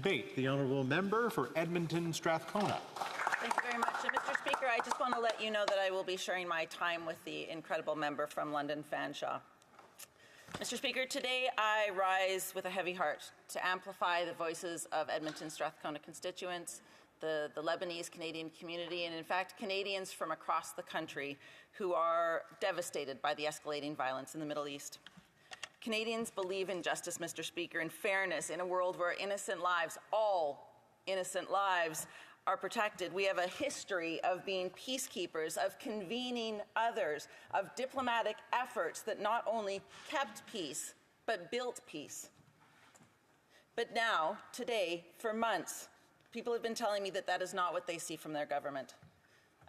debate. The honourable member for Edmonton Strathcona. Thank you very much. Mr. Speaker, I just want to let you know that I will be sharing my time with the incredible member from London, Fanshawe. Mr. Speaker, today I rise with a heavy heart to amplify the voices of Edmonton Strathcona constituents, the Lebanese Canadian community, and in fact Canadians from across the country who are devastated by the escalating violence in the Middle East. Canadians believe in justice, Mr. Speaker, in fairness, in a world where innocent lives, all innocent lives, are protected. We have a history of being peacekeepers, of convening others, of diplomatic efforts that not only kept peace, but built peace. But now, today, for months, people have been telling me that that is not what they see from their government.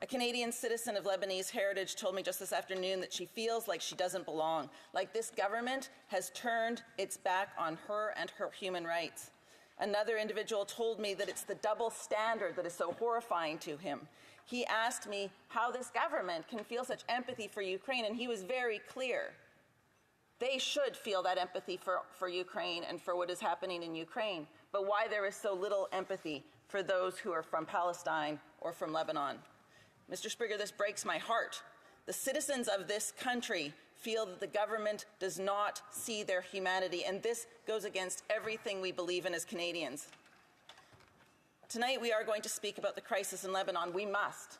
A Canadian citizen of Lebanese heritage told me just this afternoon that she feels like she doesn't belong, like this government has turned its back on her and her human rights. Another individual told me that it's the double standard that is so horrifying to him. He asked me how this government can feel such empathy for Ukraine, and he was very clear. They should feel that empathy for Ukraine and for what is happening in Ukraine, but why there is so little empathy for those who are from Palestine or from Lebanon. Mr. Speaker, this breaks my heart. The citizens of this country feel that the government does not see their humanity, and this goes against everything we believe in as Canadians. Tonight we are going to speak about the crisis in Lebanon. We must.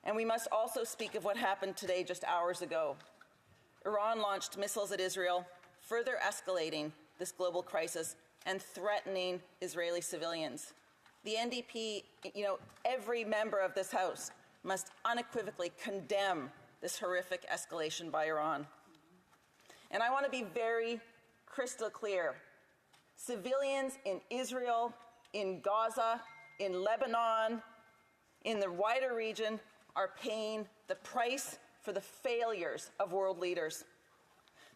And we must also speak of what happened today just hours ago. Iran launched missiles at Israel, further escalating this global crisis and threatening Israeli civilians. The NDP, every member of this House must unequivocally condemn this horrific escalation by Iran. And I want to be very crystal clear. Civilians in Israel, in Gaza, in Lebanon, in the wider region are paying the price for the failures of world leaders.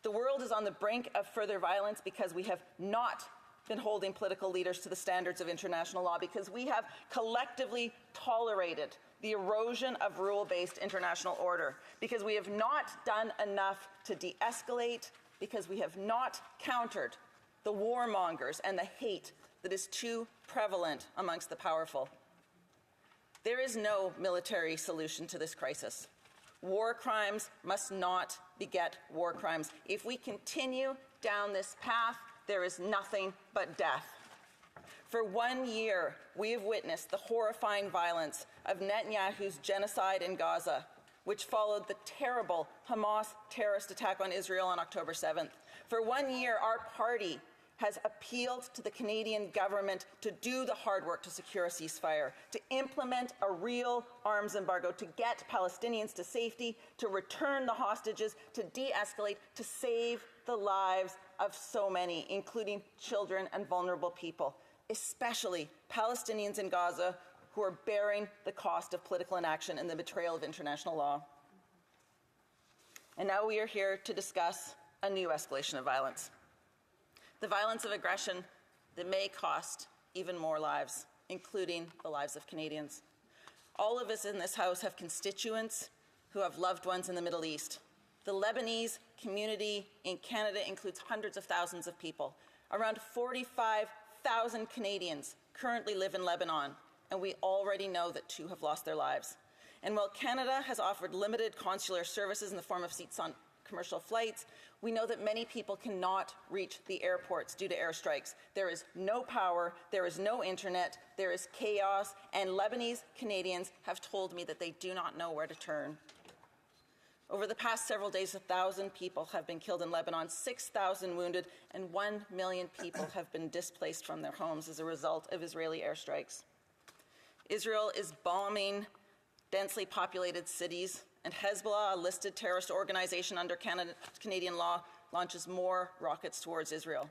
The world is on the brink of further violence because we have not been holding political leaders to the standards of international law, because we have collectively tolerated the erosion of rule-based international order, because we have not done enough to de-escalate, because we have not countered the warmongers and the hate that is too prevalent amongst the powerful. There is no military solution to this crisis. War crimes must not beget war crimes. If we continue down this path, there is nothing but death. For 1 year, we have witnessed the horrifying violence of Netanyahu's genocide in Gaza, which followed the terrible Hamas terrorist attack on Israel on October 7th. For 1 year, our party has appealed to the Canadian government to do the hard work to secure a ceasefire, to implement a real arms embargo, to get Palestinians to safety, to return the hostages, to de-escalate, to save the lives of so many, including children and vulnerable people, especially Palestinians in Gaza who are bearing the cost of political inaction and the betrayal of international law. And now we are here to discuss a new escalation of violence. The violence of aggression that may cost even more lives, including the lives of Canadians. All of us in this House have constituents who have loved ones in the Middle East. The Lebanese community in Canada includes hundreds of thousands of people. Around 45,000 Canadians currently live in Lebanon, and we already know that 2 have lost their lives. And while Canada has offered limited consular services in the form of seats on commercial flights, we know that many people cannot reach the airports due to airstrikes. There is no power, there is no internet, there is chaos, and Lebanese Canadians have told me that they do not know where to turn. Over the past several days, 1,000 people have been killed in Lebanon, 6,000 wounded, and 1 million people have been displaced from their homes as a result of Israeli airstrikes. Israel is bombing densely populated cities, and Hezbollah, a listed terrorist organization under Canadian law, launches more rockets towards Israel.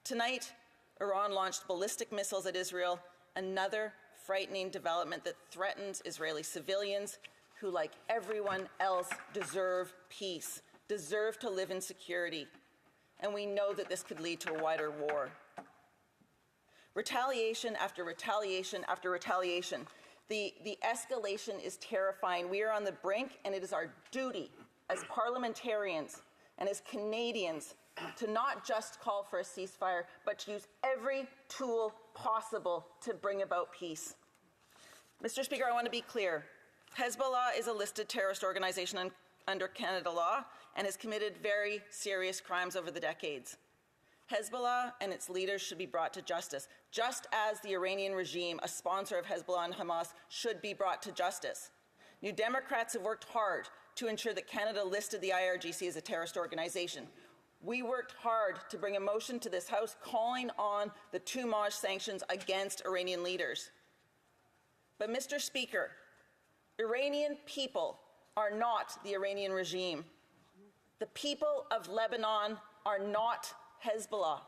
Tonight, Iran launched ballistic missiles at Israel, another frightening development that threatens Israeli civilians who, like everyone else, deserve peace, deserve to live in security. And we know that this could lead to a wider war. Retaliation after retaliation after retaliation. The escalation is terrifying. We are on the brink, and it is our duty as parliamentarians and as Canadians to not just call for a ceasefire, but to use every tool possible to bring about peace. Mr. Speaker, I want to be clear. Hezbollah is a listed terrorist organization under Canada law and has committed very serious crimes over the decades. Hezbollah and its leaders should be brought to justice, just as the Iranian regime, a sponsor of Hezbollah and Hamas, should be brought to justice. New Democrats have worked hard to ensure that Canada listed the IRGC as a terrorist organization. We worked hard to bring a motion to this House calling on the two-Maj sanctions against Iranian leaders. But, Mr. Speaker, Iranian people are not the Iranian regime. The people of Lebanon are not Hezbollah.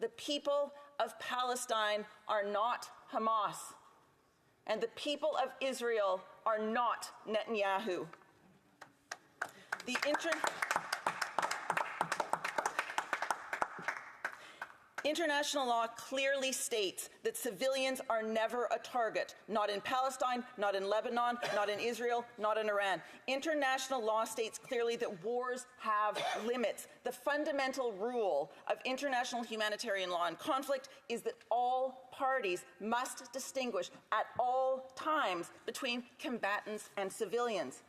The people of Palestine are not Hamas. And the people of Israel are not Netanyahu. International law clearly states that civilians are never a target, not in Palestine, not in Lebanon, not in Israel, not in Iran. International law states clearly that wars have limits. The fundamental rule of international humanitarian law in conflict is that all parties must distinguish at all times between combatants and civilians.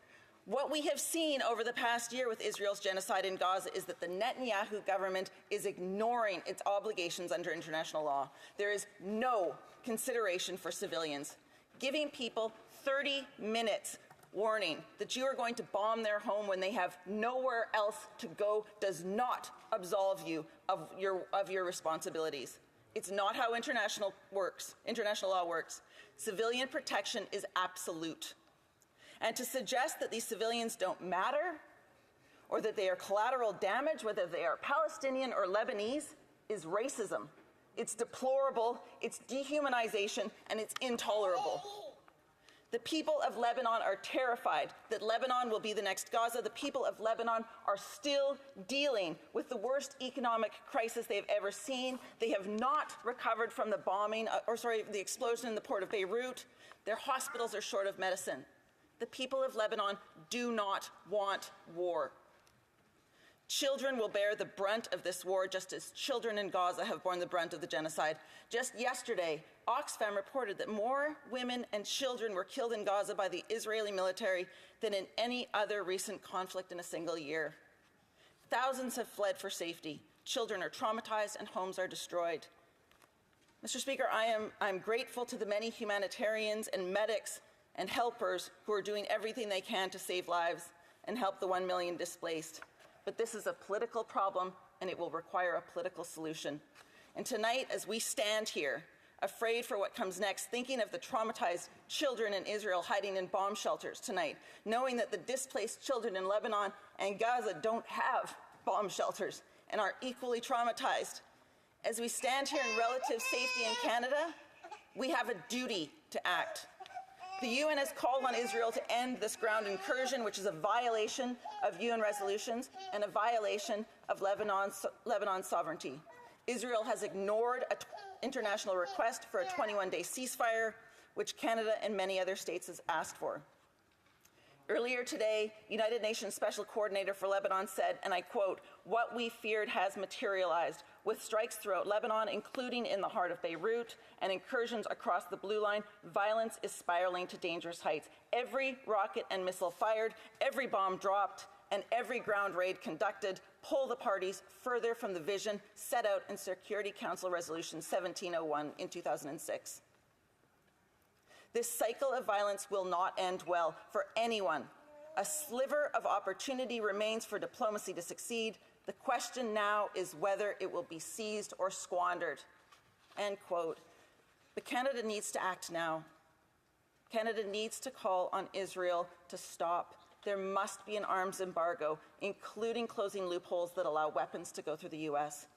What we have seen over the past year with Israel's genocide in Gaza is that the Netanyahu government is ignoring its obligations under international law. There is no consideration for civilians. Giving people 30 minutes warning that you are going to bomb their home when they have nowhere else to go does not absolve you of your responsibilities. It's not how international law works. Civilian protection is absolute. And to suggest that these civilians don't matter or that they are collateral damage, whether they are Palestinian or Lebanese, is racism. It's deplorable, it's dehumanization, and it's intolerable. The people of Lebanon are terrified that Lebanon will be the next Gaza. The people of Lebanon are still dealing with the worst economic crisis they've ever seen. They have not recovered from the explosion in the port of Beirut. Their hospitals are short of medicine. The people of Lebanon do not want war. Children will bear the brunt of this war just as children in Gaza have borne the brunt of the genocide. Just yesterday, Oxfam reported that more women and children were killed in Gaza by the Israeli military than in any other recent conflict in a single year. Thousands have fled for safety. Children are traumatized and homes are destroyed. Mr. Speaker, I'm grateful to the many humanitarians and medics and helpers who are doing everything they can to save lives and help the 1 million displaced. But this is a political problem, and it will require a political solution. And tonight, as we stand here, afraid for what comes next, thinking of the traumatized children in Israel hiding in bomb shelters tonight, knowing that the displaced children in Lebanon and Gaza don't have bomb shelters and are equally traumatized, as we stand here in relative safety in Canada, we have a duty to act. The UN has called on Israel to end this ground incursion, which is a violation of UN resolutions and a violation of Lebanon's sovereignty. Israel has ignored an international request for a 21-day ceasefire, which Canada and many other states has asked for. Earlier today, United Nations Special Coordinator for Lebanon said, and I quote, "What we feared has materialized. With strikes throughout Lebanon, including in the heart of Beirut, and incursions across the Blue Line, violence is spiraling to dangerous heights. Every rocket and missile fired, every bomb dropped, and every ground raid conducted pull the parties further from the vision set out in Security Council Resolution 1701 in 2006. This cycle of violence will not end well for anyone. A sliver of opportunity remains for diplomacy to succeed. The question now is whether it will be seized or squandered." End quote. But Canada needs to act now. Canada needs to call on Israel to stop. There must be an arms embargo, including closing loopholes that allow weapons to go through the U.S.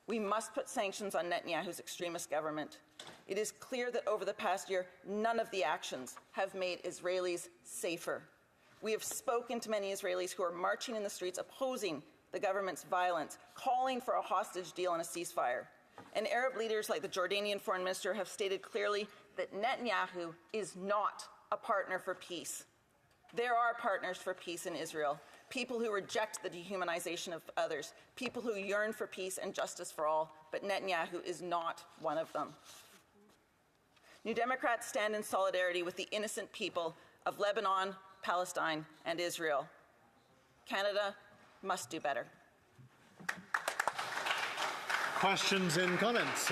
We must put sanctions on Netanyahu's extremist government. It is clear that over the past year, none of the actions have made Israelis safer. We have spoken to many Israelis who are marching in the streets opposing the government's violence, calling for a hostage deal and a ceasefire. And Arab leaders like the Jordanian foreign minister have stated clearly that Netanyahu is not a partner for peace. There are partners for peace in Israel. people who reject the dehumanization of others, people who yearn for peace and justice for all, but Netanyahu is not one of them. New Democrats stand in solidarity with the innocent people of Lebanon, Palestine, and Israel. Canada must do better. Questions and comments?